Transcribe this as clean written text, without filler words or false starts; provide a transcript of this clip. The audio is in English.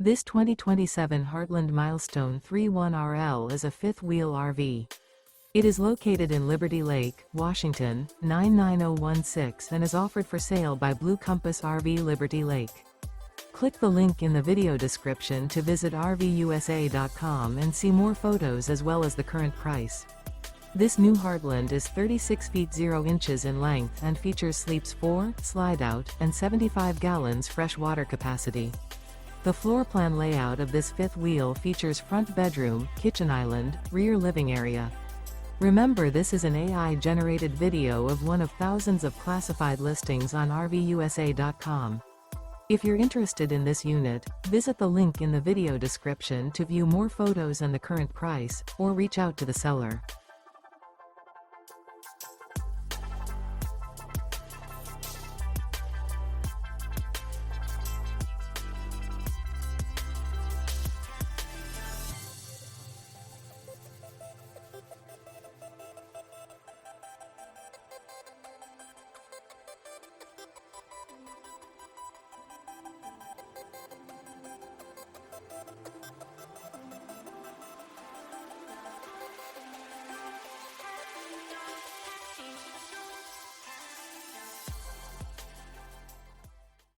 This 2027 Heartland Milestone 31RL is a fifth-wheel RV. It is located in Liberty Lake, Washington, 99016 and is offered for sale by Blue Compass RV Liberty Lake. Click the link in the video description to visit RVUSA.com and see more photos as well as the current price. This new Heartland is 36 feet 0 inches in length and features sleeps 4, Slideout, and 75 gallons fresh water capacity. The floor plan layout of this fifth wheel features front bedroom, kitchen island, rear living area. Remember, this is an AI-generated video of one of thousands of classified listings on RVUSA.com. If you're interested in this unit, visit the link in the video description to view more photos and the current price, or reach out to the seller.